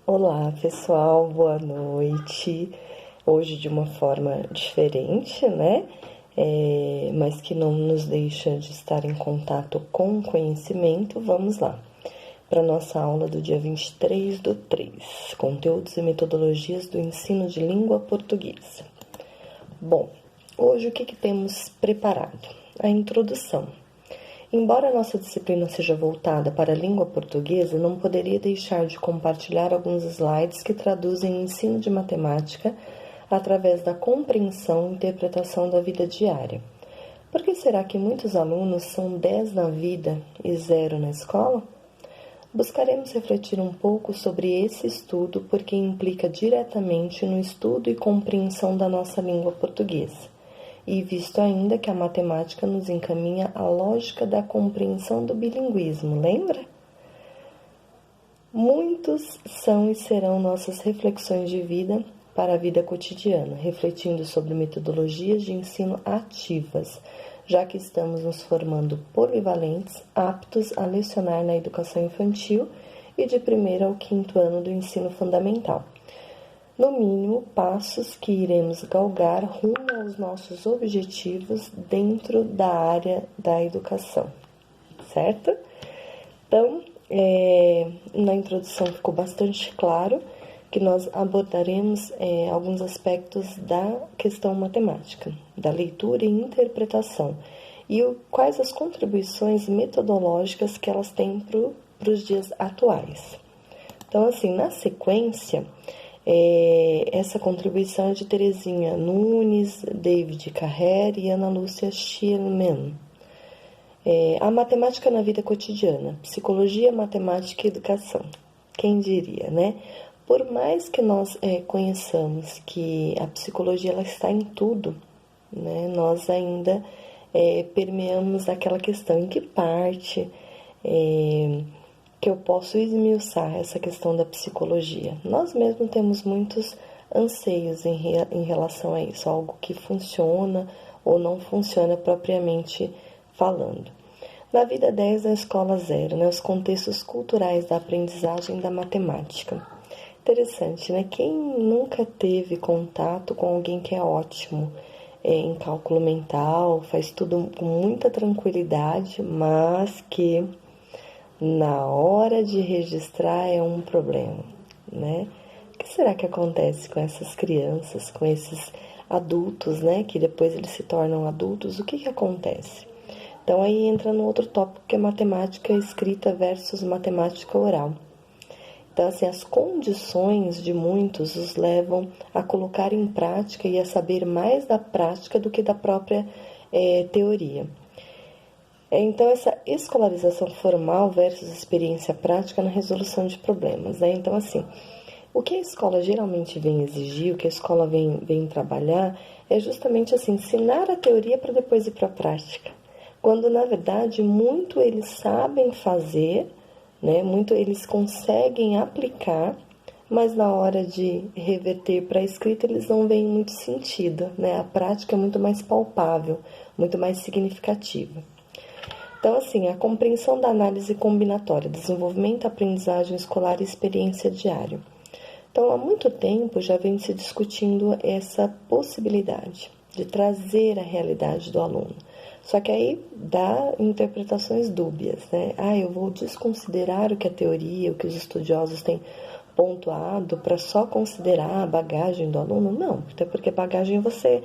Olá, pessoal, boa noite. Hoje de uma forma diferente, né? Mas que não nos deixa de estar em contato com o conhecimento. Vamos lá, para nossa aula do dia 23/3, conteúdos e metodologias do ensino de língua portuguesa. Bom, hoje o que temos preparado? A introdução. Embora a nossa disciplina seja voltada para a língua portuguesa, não poderia deixar de compartilhar alguns slides que traduzem o ensino de matemática através da compreensão e interpretação da vida diária. Por que será que muitos alunos são 10 na vida e 0 na escola? Buscaremos refletir um pouco sobre esse estudo porque implica diretamente no estudo e compreensão da nossa língua portuguesa. E visto ainda que a matemática nos encaminha à lógica da compreensão do bilinguismo, lembra? Muitos são e serão nossas reflexões de vida para a vida cotidiana, refletindo sobre metodologias de ensino ativas, já que estamos nos formando polivalentes, aptos a lecionar na educação infantil e de 1º ao 5º ano do ensino fundamental. No mínimo, passos que iremos galgar rumo aos nossos objetivos dentro da área da educação, certo? Então, na introdução ficou bastante claro que nós abordaremos alguns aspectos da questão matemática, da leitura e interpretação, e quais as contribuições metodológicas que elas têm para os dias atuais. Então, assim, na sequência, essa contribuição é de Terezinha Nunes, David Carrer e Ana Lúcia Schillmann. A matemática na vida cotidiana, psicologia, matemática e educação. Quem diria, né? Por mais que nós conheçamos que a psicologia ela está em tudo, né? Nós ainda permeamos aquela questão em que parte que eu posso esmiuçar essa questão da psicologia. Nós mesmos temos muitos anseios em relação a isso, algo que funciona ou não funciona propriamente falando. Na vida 10, na escola 0, né, os contextos culturais da aprendizagem da matemática. Interessante, né? Quem nunca teve contato com alguém que é ótimo em cálculo mental, faz tudo com muita tranquilidade, mas que na hora de registrar é um problema, né? O que será que acontece com essas crianças, com esses adultos, né? Que depois eles se tornam adultos, o que acontece? Então aí entra no outro tópico que é matemática escrita versus matemática oral. Então assim, as condições de muitos os levam a colocar em prática e a saber mais da prática do que da própria teoria. Então, essa escolarização formal versus experiência prática na resolução de problemas, né? Então, assim, o que a escola geralmente vem exigir, o que a escola vem trabalhar, é justamente assim, ensinar a teoria para depois ir para a prática. Quando, na verdade, muito eles sabem fazer, né? Muito eles conseguem aplicar, mas na hora de reverter para a escrita, eles não veem muito sentido, né? A prática é muito mais palpável, muito mais significativa. Então, assim, a compreensão da análise combinatória, desenvolvimento, aprendizagem escolar e experiência diária. Então, há muito tempo já vem se discutindo essa possibilidade de trazer a realidade do aluno. Só que aí dá interpretações dúbias, né? Eu vou desconsiderar o que a teoria, o que os estudiosos têm pontuado para só considerar a bagagem do aluno? Não, até porque bagagem você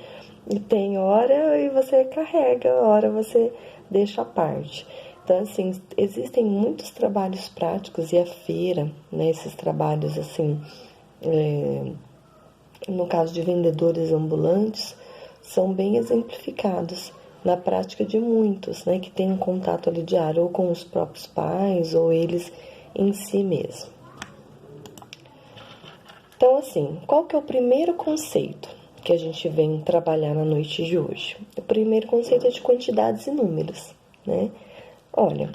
tem hora e você carrega, hora você deixa à parte. Então, assim, existem muitos trabalhos práticos e a feira, né, esses trabalhos, assim, no caso de vendedores ambulantes, são bem exemplificados na prática de muitos, né, que têm um contato ali diário ou com os próprios pais ou eles em si mesmos. Então, assim, qual que é o primeiro conceito que a gente vem trabalhar na noite de hoje? O primeiro conceito é de quantidades e números, né? Olha,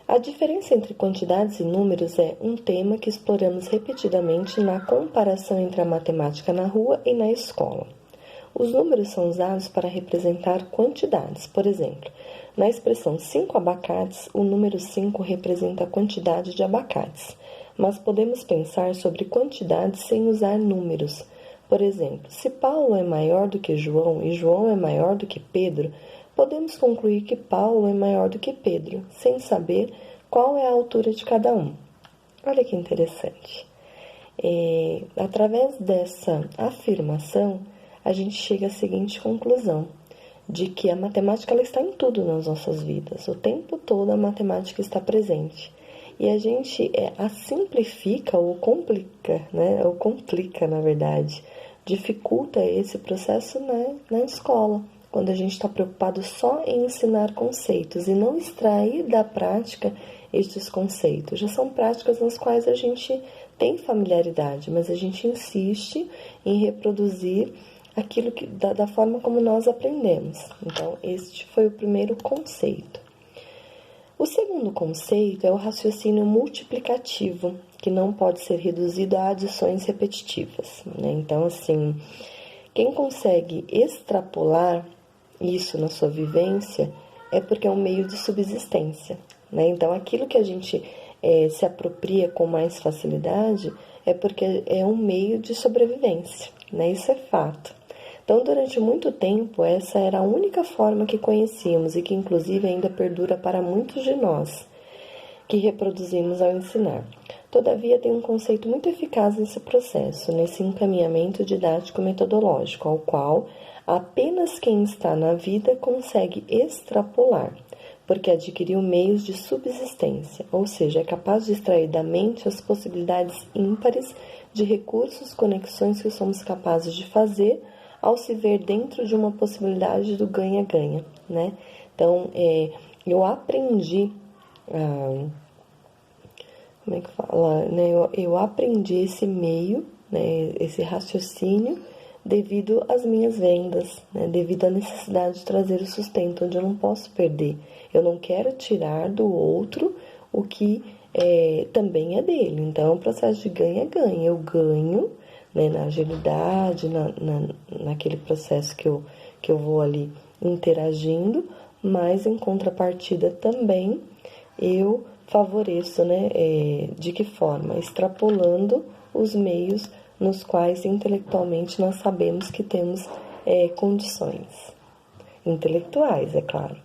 a diferença entre quantidades e números é um tema que exploramos repetidamente na comparação entre a matemática na rua e na escola. Os números são usados para representar quantidades. Por exemplo, na expressão 5 abacates, o número 5 representa a quantidade de abacates. mas podemos pensar sobre quantidades sem usar números. Por exemplo, se Paulo é maior do que João e João é maior do que Pedro, podemos concluir que Paulo é maior do que Pedro, sem saber qual é a altura de cada um. Olha que interessante. Através dessa afirmação, a gente chega à seguinte conclusão, de que a matemática ela está em tudo nas nossas vidas. O tempo todo a matemática está presente. E a gente a simplifica ou complica, né? Ou complica, na verdade. Dificulta esse processo na escola, quando a gente está preocupado só em ensinar conceitos e não extrair da prática estes conceitos. Já são práticas nas quais a gente tem familiaridade, mas a gente insiste em reproduzir aquilo da forma como nós aprendemos. Então, este foi o primeiro conceito. O segundo conceito é o raciocínio multiplicativo, que não pode ser reduzido a adições repetitivas, né? Então, assim, quem consegue extrapolar isso na sua vivência é porque é um meio de subsistência, né? Então, aquilo que a gente se apropria com mais facilidade é porque é um meio de sobrevivência, né? Isso é fato. Então, durante muito tempo, essa era a única forma que conhecíamos e que, inclusive, ainda perdura para muitos de nós, que reproduzimos ao ensinar. Todavia, tem um conceito muito eficaz nesse processo, nesse encaminhamento didático-metodológico, ao qual apenas quem está na vida consegue extrapolar, porque adquiriu meios de subsistência, ou seja, é capaz de extrair da mente as possibilidades ímpares de recursos, conexões que somos capazes de fazer ao se ver dentro de uma possibilidade do ganha-ganha, né? Então, eu aprendi, como é que fala, né? Eu aprendi esse meio, né? Esse raciocínio devido às minhas vendas, né? Devido à necessidade de trazer o sustento, onde eu não posso perder. Eu não quero tirar do outro o que também é dele. Então, é um processo de ganha-ganha. Eu ganho, né, na agilidade, naquele processo que eu vou ali interagindo, mas em contrapartida também eu favoreço, né, de que forma? Extrapolando os meios nos quais intelectualmente nós sabemos que temos condições intelectuais, é claro.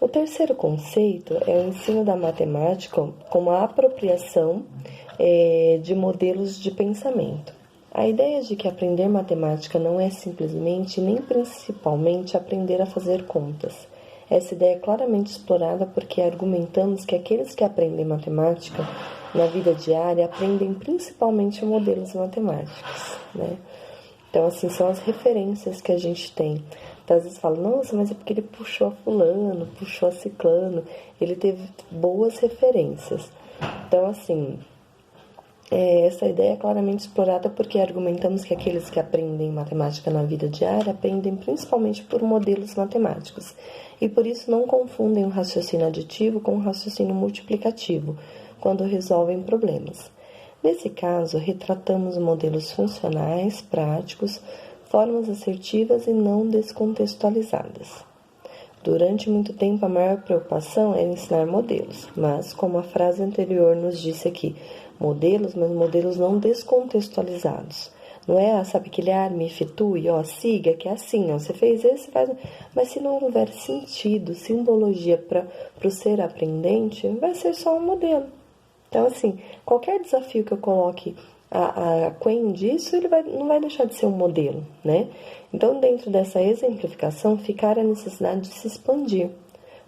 O terceiro conceito é o ensino da matemática como a apropriação de modelos de pensamento. A ideia de que aprender matemática não é simplesmente nem principalmente aprender a fazer contas. Essa ideia é claramente explorada porque argumentamos que aqueles que aprendem matemática na vida diária aprendem principalmente modelos matemáticos, né? Então, assim, são as referências que a gente tem. Então, às vezes fala, nossa, mas é porque ele puxou a fulano, puxou a ciclano, ele teve boas referências. Então, assim, essa ideia é claramente explorada porque argumentamos que aqueles que aprendem matemática na vida diária aprendem principalmente por modelos matemáticos e por isso não confundem o raciocínio aditivo com o raciocínio multiplicativo quando resolvem problemas. Nesse caso, retratamos modelos funcionais, práticos, formas assertivas e não descontextualizadas. Durante muito tempo, a maior preocupação era ensinar modelos, mas, como a frase anterior nos disse aqui, modelos, mas modelos não descontextualizados. Não é, sabe, aquele me fitue, siga, que é assim, você fez esse, faz... Mas se não houver sentido, simbologia para o ser aprendente, vai ser só um modelo. Então, assim, qualquer desafio que eu coloque a quen disso, ele não vai deixar de ser um modelo, né? Então, dentro dessa exemplificação, ficar a necessidade de se expandir.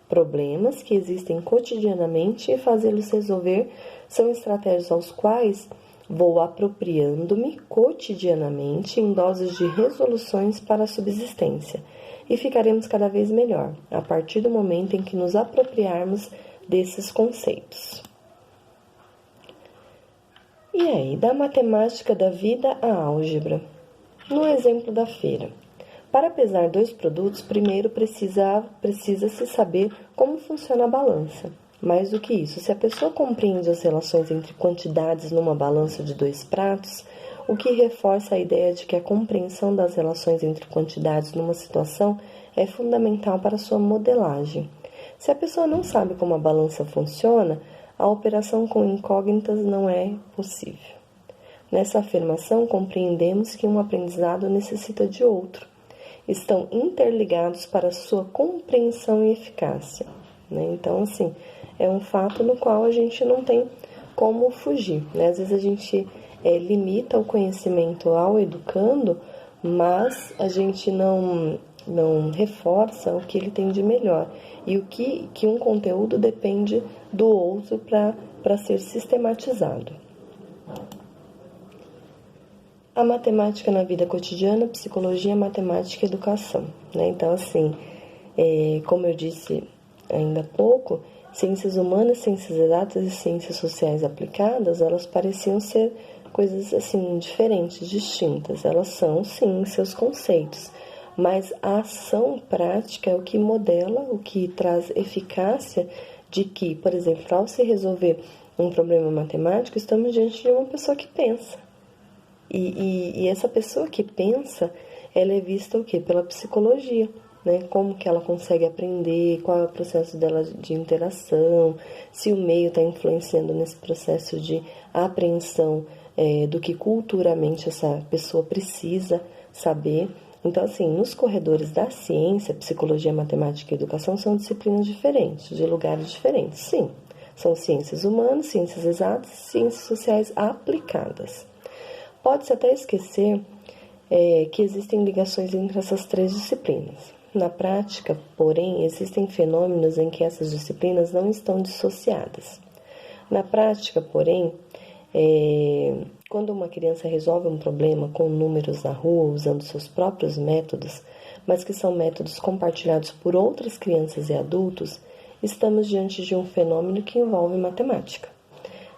Problemas que existem cotidianamente e fazê-los resolver são estratégias aos quais vou apropriando-me cotidianamente em doses de resoluções para a subsistência e ficaremos cada vez melhor a partir do momento em que nos apropriarmos desses conceitos. E aí, da matemática da vida à álgebra. No exemplo da feira. Para pesar dois produtos, primeiro precisa-se saber como funciona a balança. Mais do que isso, se a pessoa compreende as relações entre quantidades numa balança de dois pratos, o que reforça a ideia de que a compreensão das relações entre quantidades numa situação é fundamental para sua modelagem. Se a pessoa não sabe como a balança funciona, a operação com incógnitas não é possível. Nessa afirmação, compreendemos que um aprendizado necessita de outro. Estão interligados para sua compreensão e eficácia, né? Então, assim, é um fato no qual a gente não tem como fugir, né? Às vezes a gente limita o conhecimento ao educando, mas a gente não reforça o que ele tem de melhor e o que um conteúdo depende do outro para ser sistematizado. A matemática na vida cotidiana, psicologia, matemática e educação, né? Então, assim, como eu disse ainda há pouco, ciências humanas, ciências exatas e ciências sociais aplicadas, elas pareciam ser coisas, assim, diferentes, distintas. Elas são, sim, seus conceitos, mas a ação prática é o que modela, o que traz eficácia de que, por exemplo, ao se resolver um problema matemático, estamos diante de uma pessoa que pensa. E essa pessoa que pensa, ela é vista o quê? Pela psicologia, né? Como que ela consegue aprender, qual é o processo dela de interação, se o meio está influenciando nesse processo de apreensão do que culturalmente essa pessoa precisa saber. Então, assim, nos corredores da ciência, psicologia, matemática e educação são disciplinas diferentes, de lugares diferentes, sim. São ciências humanas, ciências exatas, ciências sociais aplicadas. Pode-se até esquecer que existem ligações entre essas três disciplinas. Na prática, porém, existem fenômenos em que essas disciplinas não estão dissociadas. Na prática, porém, quando uma criança resolve um problema com números na rua usando seus próprios métodos, mas que são métodos compartilhados por outras crianças e adultos, estamos diante de um fenômeno que envolve matemática.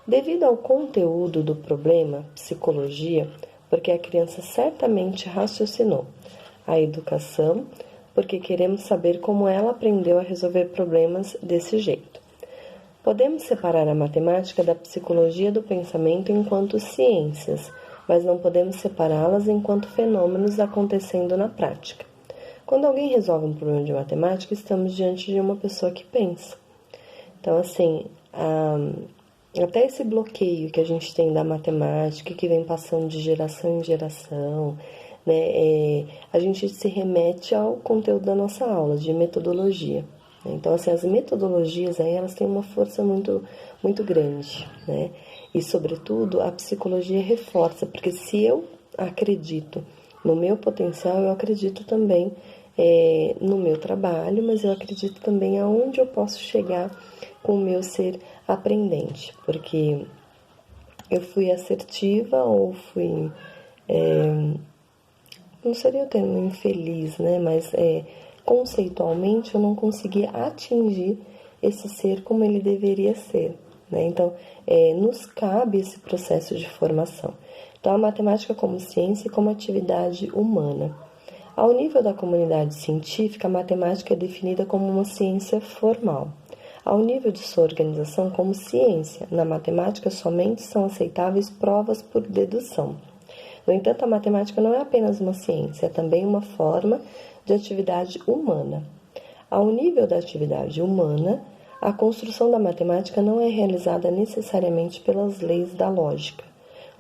Devido ao conteúdo do problema, psicologia, porque a criança certamente raciocinou. A educação, porque queremos saber como ela aprendeu a resolver problemas desse jeito. Podemos separar a matemática da psicologia do pensamento enquanto ciências, mas não podemos separá-las enquanto fenômenos acontecendo na prática. Quando alguém resolve um problema de matemática, estamos diante de uma pessoa que pensa. Então, assim, até esse bloqueio que a gente tem da matemática, que vem passando de geração em geração, né, a gente se remete ao conteúdo da nossa aula, de metodologia. Então, assim, as metodologias aí, elas têm uma força muito, muito grande, né? E, sobretudo, a psicologia reforça, porque se eu acredito no meu potencial, eu acredito também no meu trabalho, mas eu acredito também aonde eu posso chegar com o meu ser aprendente, porque eu fui assertiva ou fui, não seria o termo infeliz, né, mas conceitualmente eu não consegui atingir esse ser como ele deveria ser, né? Então, nos cabe esse processo de formação. Então, a matemática como ciência e como atividade humana. Ao nível da comunidade científica, a matemática é definida como uma ciência formal. Ao nível de sua organização como ciência, na matemática somente são aceitáveis provas por dedução. No entanto, a matemática não é apenas uma ciência, é também uma forma de atividade humana. Ao nível da atividade humana, a construção da matemática não é realizada necessariamente pelas leis da lógica.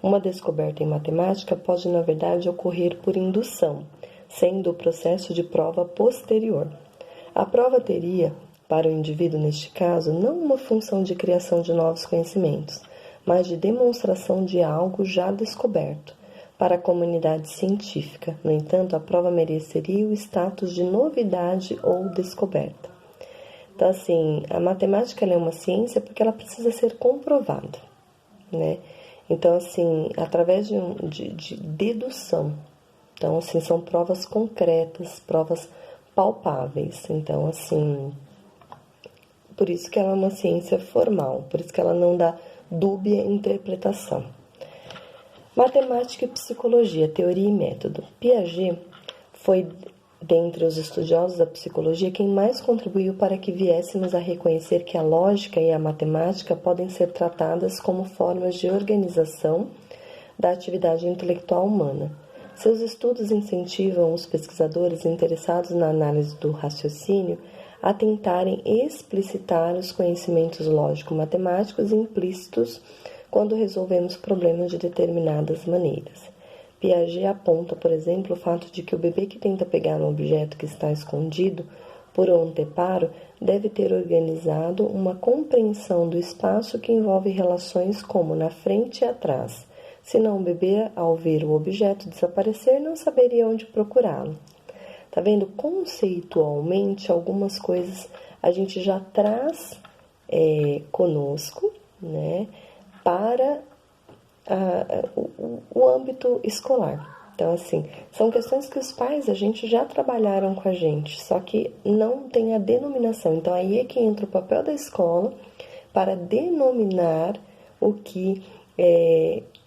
Uma descoberta em matemática pode, na verdade, ocorrer por indução, sendo o processo de prova posterior. A prova teria, para o indivíduo neste caso, não uma função de criação de novos conhecimentos, mas de demonstração de algo já descoberto. Para a comunidade científica, no entanto, a prova mereceria o status de novidade ou descoberta. Então, assim, a matemática é uma ciência porque ela precisa ser comprovada, né? Então, assim, através de dedução. Então, assim, são provas concretas, provas palpáveis. Então, assim, por isso que ela é uma ciência formal, por isso que ela não dá dúbia interpretação. Matemática e psicologia, teoria e método. Piaget foi, dentre os estudiosos da psicologia, quem mais contribuiu para que viéssemos a reconhecer que a lógica e a matemática podem ser tratadas como formas de organização da atividade intelectual humana. Seus estudos incentivam os pesquisadores interessados na análise do raciocínio a tentarem explicitar os conhecimentos lógico-matemáticos implícitos quando resolvemos problemas de determinadas maneiras. Piaget aponta, por exemplo, o fato de que o bebê que tenta pegar um objeto que está escondido por um anteparo deve ter organizado uma compreensão do espaço que envolve relações como na frente e atrás. Senão o bebê, ao ver o objeto desaparecer, não saberia onde procurá-lo. Tá vendo? Conceitualmente, algumas coisas a gente já traz conosco, né, para o âmbito escolar. Então, assim, são questões que os pais, a gente já trabalharam com a gente, só que não tem a denominação. Então, aí é que entra o papel da escola para denominar o que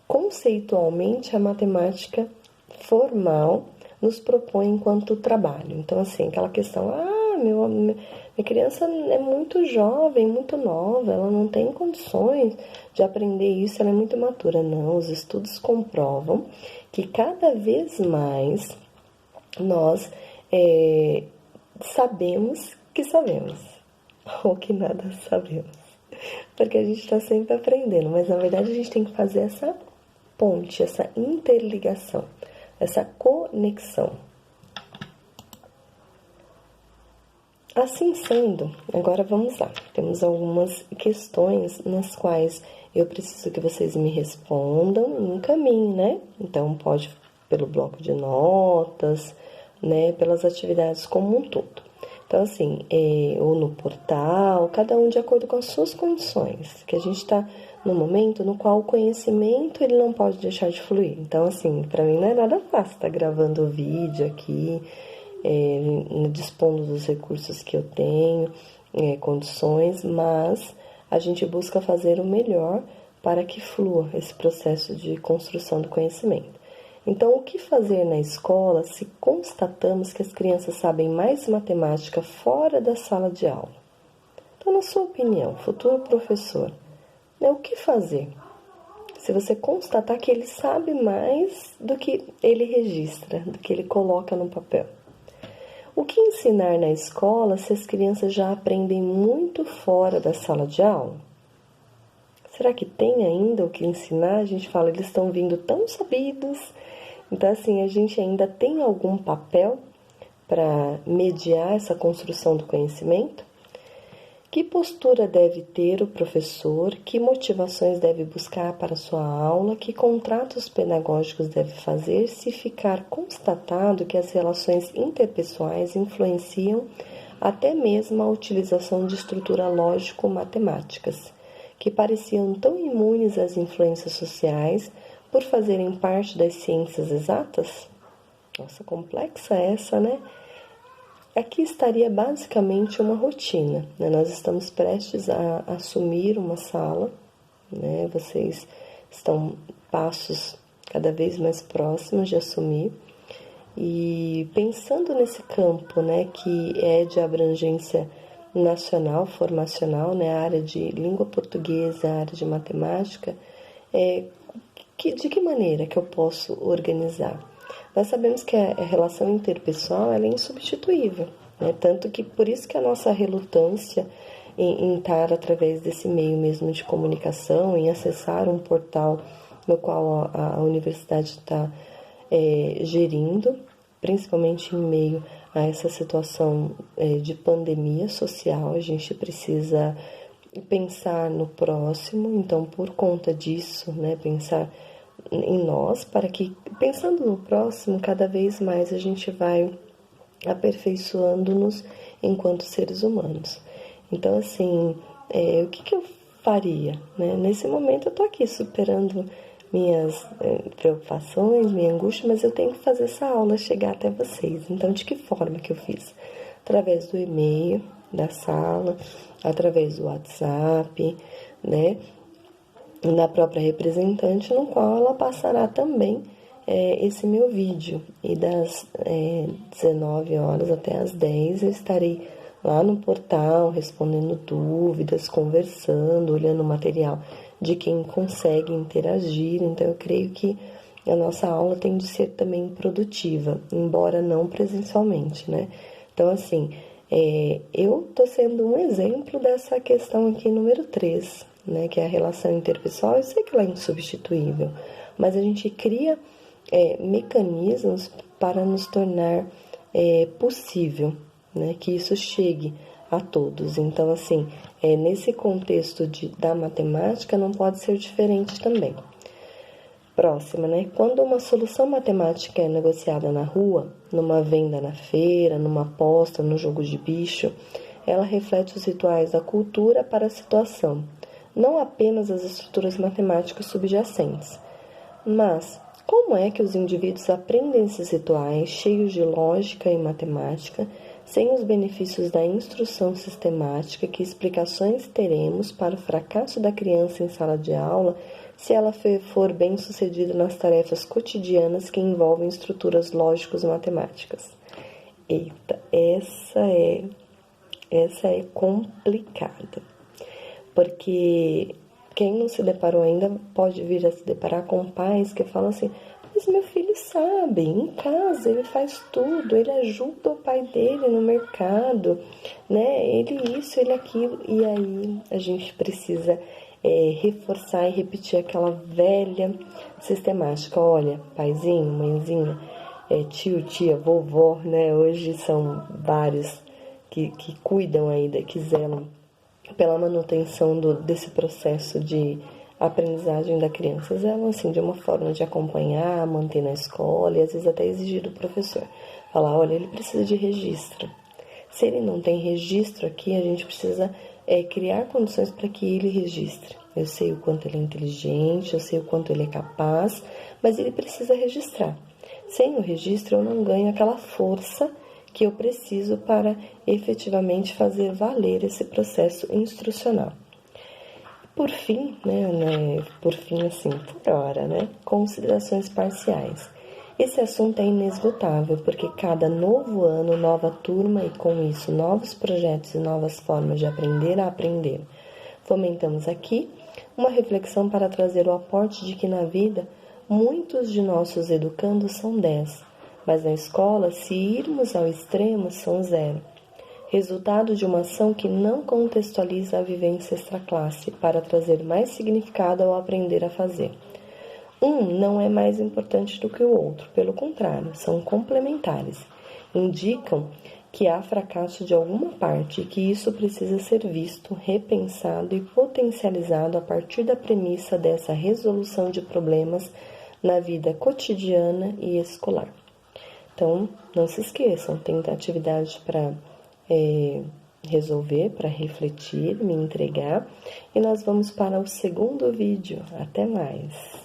conceitualmente a matemática formal nos propõe enquanto trabalho. Então, assim, aquela questão, minha criança é muito jovem, muito nova, ela não tem condições de aprender isso, ela é muito imatura. Não, os estudos comprovam que cada vez mais nós sabemos que sabemos, ou que nada sabemos, porque a gente está sempre aprendendo, mas na verdade a gente tem que fazer essa ponte, essa interligação, essa conexão. Assim sendo, agora vamos lá. Temos algumas questões nas quais eu preciso que vocês me respondam e encaminhem, né? Então, pode pelo bloco de notas, né? Pelas atividades como um todo. Então, assim, ou no portal, cada um de acordo com as suas condições. Que a gente está no momento no qual o conhecimento ele não pode deixar de fluir. Então, assim, para mim não é nada fácil estar gravando o vídeo aqui, dispondo dos recursos que eu tenho, condições, mas a gente busca fazer o melhor para que flua esse processo de construção do conhecimento. Então, o que fazer na escola se constatamos que as crianças sabem mais matemática fora da sala de aula? Então, na sua opinião, futuro professor, o que fazer? Se você constatar que ele sabe mais do que ele registra, do que ele coloca no papel. O que ensinar na escola se as crianças já aprendem muito fora da sala de aula? Será que tem ainda o que ensinar? A gente fala, eles estão vindo tão sabidos. Então, assim, a gente ainda tem algum papel para mediar essa construção do conhecimento? Que postura deve ter o professor? Que motivações deve buscar para sua aula? Que contratos pedagógicos deve fazer se ficar constatado que as relações interpessoais influenciam até mesmo a utilização de estruturas lógico-matemáticas, que pareciam tão imunes às influências sociais por fazerem parte das ciências exatas? Nossa, complexa essa, né? Aqui estaria basicamente uma rotina, né? Nós estamos prestes a assumir uma sala, né? Vocês estão passos cada vez mais próximos de assumir. E pensando nesse campo, né, que é de abrangência nacional, formacional, né, a área de língua portuguesa, a área de matemática, de que maneira que eu posso organizar? Nós sabemos que a relação interpessoal ela é insubstituível, né? Tanto que por isso que a nossa relutância em estar através desse meio mesmo de comunicação, em acessar um portal no qual a universidade está gerindo, principalmente em meio a essa situação de pandemia social, a gente precisa pensar no próximo, então por conta disso, né, pensar em nós, para que, pensando no próximo, cada vez mais a gente vai aperfeiçoando-nos enquanto seres humanos. Então, assim, o que eu faria? Né? Nesse momento eu estou aqui superando minhas preocupações, minha angústia, mas eu tenho que fazer essa aula chegar até vocês. Então, de que forma que eu fiz? Através do e-mail da sala, através do WhatsApp, né? Na própria representante, no qual ela passará também esse meu vídeo. E das 19 horas até as 10 eu estarei lá no portal, respondendo dúvidas, conversando, olhando o material de quem consegue interagir. Então, eu creio que a nossa aula tem de ser também produtiva, embora não presencialmente, né? Então, assim, Eu estou sendo um exemplo dessa questão aqui número 3, né, que é a relação interpessoal. Eu sei que ela é insubstituível, mas a gente cria mecanismos para nos tornar possível, né, que isso chegue a todos. Então, assim, nesse contexto da matemática não pode ser diferente também. Próxima, né? Quando uma solução matemática é negociada na rua, numa venda na feira, numa aposta, no jogo de bicho, ela reflete os rituais da cultura para a situação, não apenas as estruturas matemáticas subjacentes. Mas como é que os indivíduos aprendem esses rituais cheios de lógica e matemática, sem os benefícios da instrução sistemática? Que explicações teremos para o fracasso da criança em sala de aula se ela for bem sucedida nas tarefas cotidianas que envolvem estruturas lógicos-matemáticas? Eita, essa é complicada, porque quem não se deparou ainda pode vir a se deparar com pais que falam assim: mas meu filho sabe, em casa ele faz tudo, ele ajuda o pai dele no mercado, né? Ele isso, ele aquilo. E aí a gente precisa reforçar e repetir aquela velha sistemática. Olha, paizinho, mãezinha, tio, tia, vovó, né? Hoje são vários que cuidam aí, que zelam pela manutenção desse processo de aprendizagem da criança. Zelam, assim, de uma forma de acompanhar, manter na escola e às vezes até exigir do professor. Falar, olha, ele precisa de registro. Se ele não tem registro aqui, a gente precisa criar condições para que ele registre. Eu sei o quanto ele é inteligente, eu sei o quanto ele é capaz, mas ele precisa registrar. Sem o registro, eu não ganho aquela força que eu preciso para efetivamente fazer valer esse processo instrucional. Por fim, assim, por hora, né? Considerações parciais. Esse assunto é inesgotável, porque cada novo ano, nova turma e, com isso, novos projetos e novas formas de aprender a aprender. Fomentamos aqui uma reflexão para trazer o aporte de que na vida muitos de nossos educandos são 10, mas na escola, se irmos ao extremo, são 0. Resultado de uma ação que não contextualiza a vivência extraclasse para trazer mais significado ao aprender a fazer. Um não é mais importante do que o outro, pelo contrário, são complementares. Indicam que há fracasso de alguma parte e que isso precisa ser visto, repensado e potencializado a partir da premissa dessa resolução de problemas na vida cotidiana e escolar. Então, não se esqueçam, tem atividade para resolver, para refletir, me entregar, e nós vamos para o segundo vídeo. Até mais!